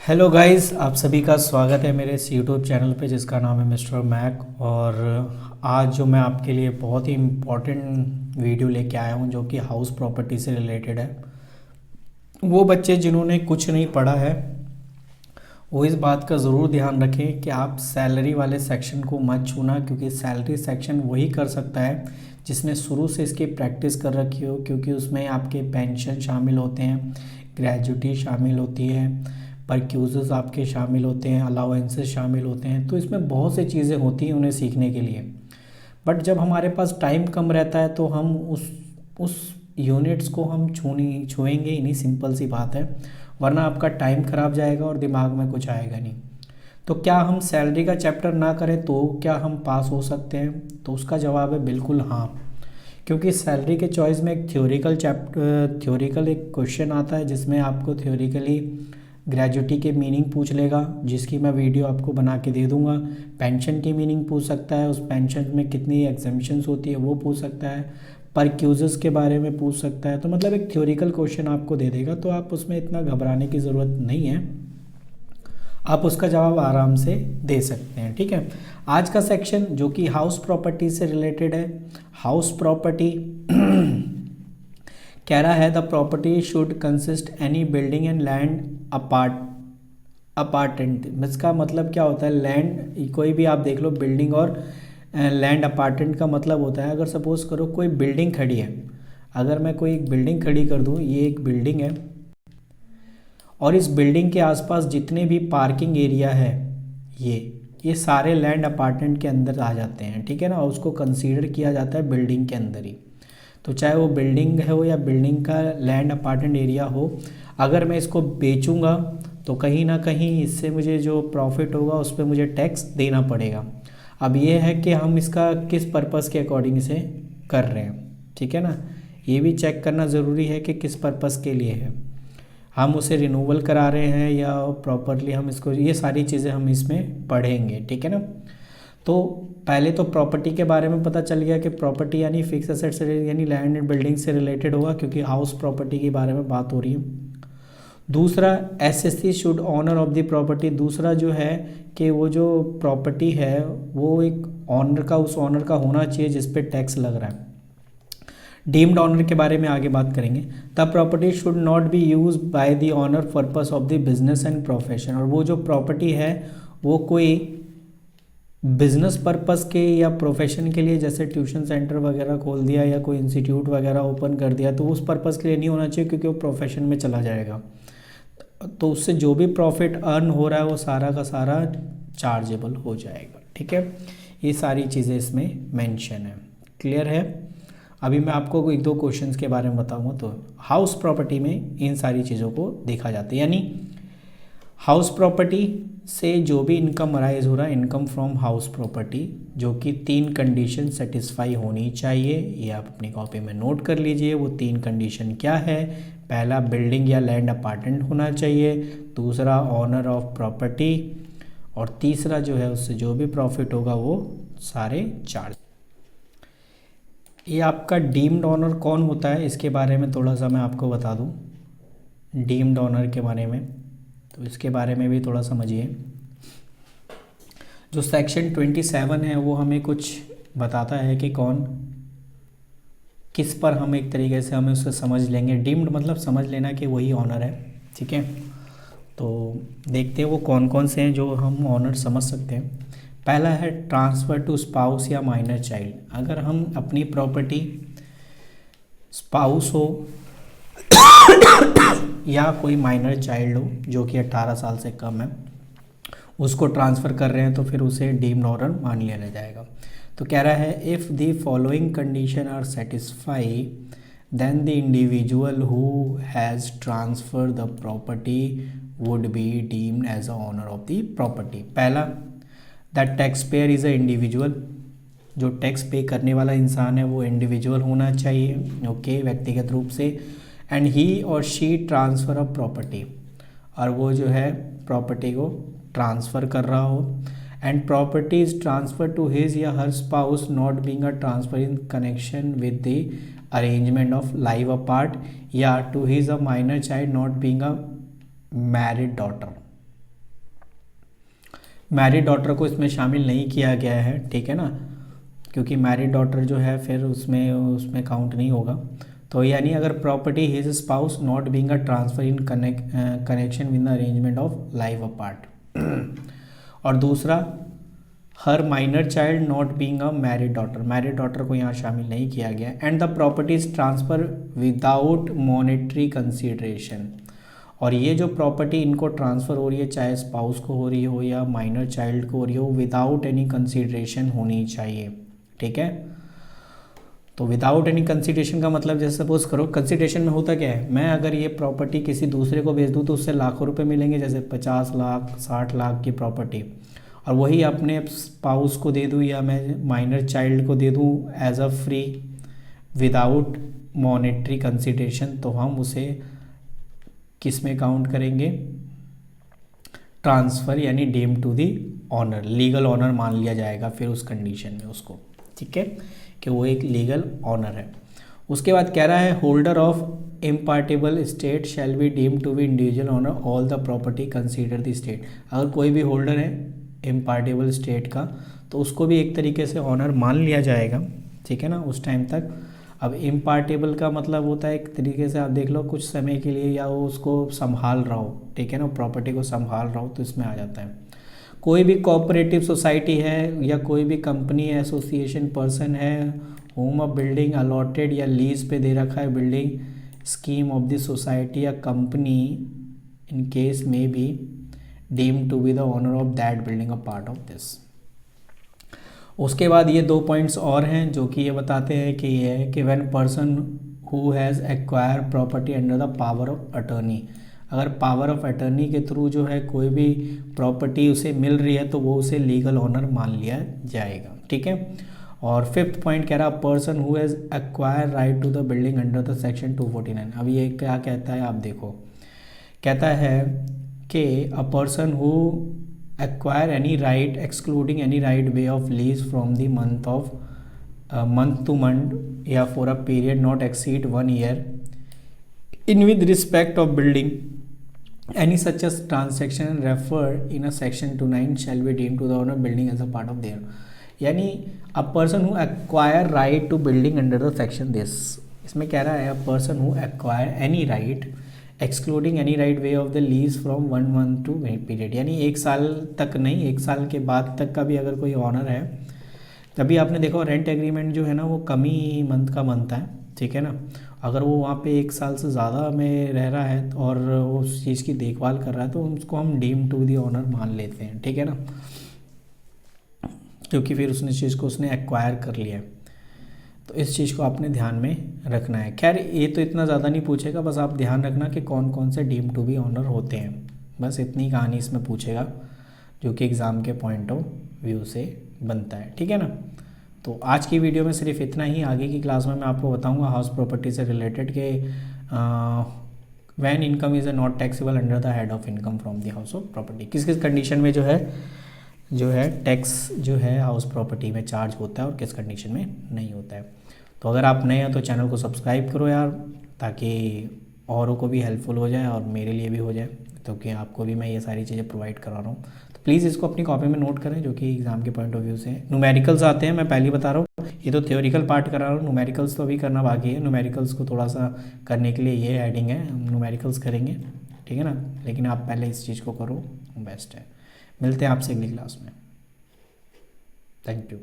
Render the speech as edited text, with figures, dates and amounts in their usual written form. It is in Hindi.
हेलो गाइस, आप सभी का स्वागत है मेरे इस यूट्यूब चैनल पे जिसका नाम है मिस्टर मैक। और आज जो मैं आपके लिए बहुत ही इम्पोर्टेंट वीडियो लेके आया हूँ जो कि हाउस प्रॉपर्टी से रिलेटेड है। वो बच्चे जिन्होंने कुछ नहीं पढ़ा है वो इस बात का ज़रूर ध्यान रखें कि आप सैलरी वाले सेक्शन को मत छूना, क्योंकि सैलरी सेक्शन वही कर सकता है जिसने शुरू से इसकी प्रैक्टिस कर रखी हो, क्योंकि उसमें आपके पेंशन शामिल होते हैं, ग्रेजुटी शामिल होती है, परक्यूज़र्स आपके शामिल होते हैं, अलाउंसेस शामिल होते हैं। तो इसमें बहुत सी चीज़ें होती हैं उन्हें सीखने के लिए। बट जब हमारे पास टाइम कम रहता है तो हम उस यूनिट्स को हम छुएंगे ही नहीं, सिंपल सी बात है। वरना आपका टाइम खराब जाएगा और दिमाग में कुछ आएगा नहीं। तो क्या हम सैलरी का चैप्टर ना करें तो क्या हम पास हो सकते हैं? तो उसका जवाब है बिल्कुल हाँ। क्योंकि सैलरी के चॉइस में एक थ्योरिकल एक क्वेश्चन आता है जिसमें आपको थ्योरिकली ग्रेजुटी के मीनिंग पूछ लेगा, जिसकी मैं वीडियो आपको बना के दे दूंगा। पेंशन की मीनिंग पूछ सकता है, उस पेंशन में कितनी एग्जेम्पशंस होती है वो पूछ सकता है, परक्यूज़र्स के बारे में पूछ सकता है। तो मतलब एक थ्योरिकल क्वेश्चन आपको दे देगा, तो आप उसमें इतना घबराने की ज़रूरत नहीं है, आप उसका जवाब आराम से दे सकते हैं। ठीक है, आज का सेक्शन जो कि हाउस प्रॉपर्टी से रिलेटेड है। हाउस प्रॉपर्टी कह रहा है the property should consist any building and land appurtenant. इसका मतलब क्या होता है? लैंड कोई भी आप देख लो, बिल्डिंग और लैंड अपार्टेंट का मतलब होता है, अगर सपोज करो कोई बिल्डिंग खड़ी है, अगर मैं कोई एक बिल्डिंग खड़ी कर दूं, ये एक बिल्डिंग है और इस बिल्डिंग के आसपास जितने भी पार्किंग एरिया है ये सारे लैंड अपार्टमेंट के अंदर आ जाते हैं। ठीक है ना, और उसको कंसीडर किया जाता है बिल्डिंग के अंदर ही। तो चाहे वो बिल्डिंग हो या बिल्डिंग का लैंड अपार्टमेंट एरिया हो, अगर मैं इसको बेचूंगा तो कहीं ना कहीं इससे मुझे जो प्रॉफिट होगा उस पर मुझे टैक्स देना पड़ेगा। अब ये है कि हम इसका किस पर्पज़ के अकॉर्डिंग इसे कर रहे हैं। ठीक है ना, ये भी चेक करना ज़रूरी है कि किस पर्पज़ के लिए है, हम उसे रिन्यूअल करा रहे हैं या प्रॉपरली हम इसको, ये सारी चीज़ें हम इसमें पढ़ेंगे। ठीक है ना, तो पहले तो प्रॉपर्टी के बारे में पता चल गया कि प्रॉपर्टी यानी फिक्स एसेट से यानी लैंड एंड बिल्डिंग से रिलेटेड होगा, क्योंकि हाउस प्रॉपर्टी के बारे में बात हो रही है। दूसरा, assessee should owner of the property. दूसरा जो है कि वो जो प्रॉपर्टी है वो एक ऑनर का, उस ऑनर का होना चाहिए जिस पे टैक्स लग रहा है। डीम्ड ऑनर के बारे में आगे बात करेंगे। The property should not be use by the owner purpose of the business and profession. और वो जो प्रॉपर्टी है वो कोई बिजनेस पर्पस के या प्रोफेशन के लिए, जैसे ट्यूशन सेंटर वगैरह खोल दिया या कोई इंस्टीट्यूट वगैरह ओपन कर दिया, तो उस पर्पस के लिए नहीं होना चाहिए, क्योंकि वो प्रोफेशन में चला जाएगा। तो उससे जो भी प्रॉफिट अर्न हो रहा है वो सारा का सारा चार्जेबल हो जाएगा। ठीक है, ये सारी चीज़ें इसमें मेंशन है। क्लियर है? अभी मैं आपको एक दो क्वेश्चंस के बारे में बताऊंगा। तो हाउस प्रॉपर्टी में इन सारी चीज़ों को देखा जाता है, यानी हाउस प्रॉपर्टी से जो भी इनकम अराइज हो रहा है, इनकम फ्रॉम हाउस प्रॉपर्टी, जो कि 3 कंडीशन सेटिस्फाई होनी चाहिए। ये आप अपनी कॉपी में नोट कर लीजिए। वो 3 कंडीशन क्या है? पहला, बिल्डिंग या लैंड अपार्टमेंट होना चाहिए। दूसरा, ऑनर ऑफ प्रॉपर्टी। और तीसरा जो है उससे जो भी प्रॉफिट होगा वो सारे चार्ज। ये आपका डीम्ड ऑनर कौन होता है इसके बारे में थोड़ा सा मैं आपको बता दूं। डीम्ड ऑनर के बारे में, तो इसके बारे में भी थोड़ा समझिए। जो सेक्शन 27 है वो हमें कुछ बताता है कि कौन किस पर हम एक तरीके से हमें उसको समझ लेंगे। डीम्ड मतलब समझ लेना कि वही ऑनर है। ठीक है, तो देखते हैं वो कौन कौन से हैं जो हम ऑनर समझ सकते हैं। पहला है ट्रांसफ़र टू स्पाउस या माइनर चाइल्ड। अगर हम अपनी प्रॉपर्टी स्पाउस हो या कोई माइनर चाइल्ड हो जो कि 18 साल से कम है, उसको ट्रांसफ़र कर रहे हैं तो फिर उसे डीम्ड ऑनर मान लिया जाएगा। तो कह रहा है if the following condition are satisfy then the individual who has transfer the property would be deemed as a owner of the property. पहला, that tax payer is a individual. जो टैक्स पे करने वाला इंसान है वो इंडिविजुअल होना चाहिए, ओके, व्यक्तिगत रूप से। एंड ही और शी ट्रांसफ़र ऑफ प्रॉपर्टी, और वो जो है प्रॉपर्टी को ट्रांसफ़र कर रहा हो। And property is transfer to his या her spouse not being a transfer in connection with the arrangement of live apart, या to his a minor child not being a married daughter. Married daughter को इसमें शामिल नहीं किया गया है, ठीक है ना, क्योंकि मैरिड डॉटर जो है फिर उसमें काउंट नहीं होगा। तो यानी अगर property his spouse not being a transfer in connection with the arrangement of life apart. और दूसरा, हर minor child not being a married daughter को यहाँ शामिल नहीं किया गया। And the properties transfer without monetary consideration. और ये जो प्रॉपर्टी इनको ट्रांसफ़र हो रही है, चाहे स्पाउस को हो रही हो या माइनर चाइल्ड को हो रही हो, विदाउट एनी कंसीडरेशन होनी चाहिए, ठीक है। तो विदाउट एनी कंसीडरेशन का मतलब, जैसे सपोज करो, कंसीडरेशन में होता क्या है, मैं अगर ये प्रॉपर्टी किसी दूसरे को बेच दूँ तो उससे लाखों रुपए मिलेंगे, जैसे 50 लाख 60 लाख की प्रॉपर्टी, और वही अपने स्पाउस को दे दूँ या मैं माइनर चाइल्ड को दे दूँ as a free without monetary consideration, तो हम उसे किस में काउंट करेंगे, ट्रांसफ़र, यानी deem to the owner, legal owner मान लिया जाएगा फिर उस कंडीशन में उसको, ठीक है, कि वो एक लीगल ऑनर है। उसके बाद कह रहा है holder of impartible estate shall be deem to be individual owner all the property consider the estate. अगर कोई भी होल्डर है इम्पार्टेबल स्टेट का तो उसको भी एक तरीके से ऑनर मान लिया जाएगा, ठीक है ना, उस टाइम तक। अब इम्पार्टेबल का मतलब होता है एक तरीके से आप देख लो कुछ समय के लिए, या वो उसको संभाल रहा हो, ठीक है ना, प्रॉपर्टी को संभाल रहा हो, तो इसमें आ जाता है। कोई भी कोऑपरेटिव सोसाइटी है या कोई भी कंपनी एसोसिएशन पर्सन है होम अ बिल्डिंग अलॉटेड या लीज पे दे रखा है building scheme of the society या कंपनी इन केस में be deem to be the owner of that building a part of this. उसके बाद ये 2 पॉइंट्स और हैं जो कि ये बताते हैं कि ये है कि when person who has acquire property under the power of attorney, अगर पावर ऑफ अटर्नी के थ्रू जो है कोई भी प्रॉपर्टी उसे मिल रही है तो वो उसे लीगल ऑनर मान लिया जाएगा, ठीक है। और 5th पॉइंट कह रहा person who has acquire right to the building under the section 249। अब ये क्या कहता है आप देखो, कहता है कि a person who acquire any right excluding any right way of lease from the month to month या for a period not exceed 1 year in with respect of building any such as transaction referred in a section 29 shall be deemed to the owner building as a part of their, यानी a person who acquire right to building under the section this, इसमें कह रहा है a person who acquire any right excluding any right way of the lease from 1 month to period, यानी 1 साल तक नहीं, 1 साल के बाद तक का भी अगर कोई ऑनर है, तभी आपने देखो रेंट एग्रीमेंट जो है ना वो कम ही मंथ का बनता है, ठीक है ना। अगर वो वहाँ पे 1 साल से ज़्यादा में रह रहा है और वो उस चीज़ की देखभाल कर रहा है तो उसको हम डीम टू दी ऑनर मान लेते हैं, ठीक है ना, क्योंकि फिर उसने चीज़ को उसने एक्वायर कर लिया है। तो इस चीज़ को आपने ध्यान में रखना है। खैर ये तो इतना ज़्यादा नहीं पूछेगा, बस आप ध्यान रखना कि कौन कौन से डीम टू बी ऑनर होते हैं, बस इतनी कहानी इसमें पूछेगा जो कि एग्ज़ाम के पॉइंट ऑफ व्यू से बनता है, ठीक है ना। तो आज की वीडियो में सिर्फ इतना ही, आगे की क्लास में मैं आपको बताऊँगा हाउस प्रॉपर्टी से रिलेटेड के when income is not taxable under the head of income from the house of property, किस किस कंडीशन में जो है टैक्स जो है हाउस प्रॉपर्टी में चार्ज होता है और किस कंडीशन में नहीं होता है। तो अगर आप नए हैं तो चैनल को सब्सक्राइब करो यार, ताकि औरों को भी हेल्पफुल हो जाए और मेरे लिए भी हो जाए, क्योंकि आपको भी मैं ये सारी चीज़ें प्रोवाइड करा रहा हूँ। तो प्लीज़ इसको अपनी कॉपी में नोट करें, जो कि एग्ज़ाम के पॉइंट ऑफ व्यू से न्यूमेरिकल्स आते हैं, मैं पहले बता रहा हूँ, ये तो थ्योरिकल पार्ट करा रहा हूँ, न्यूमेरिकल्स तो अभी करना बाकी है। न्यूमेरिकल्स को थोड़ा सा करने के लिए ये हेडिंग है, हम न्यूमेरिकल्स करेंगे, ठीक है ना, लेकिन आप पहले इस चीज़ को करो, बेस्ट है। मिलते हैं आपसे अगली क्लास में, थैंक यू।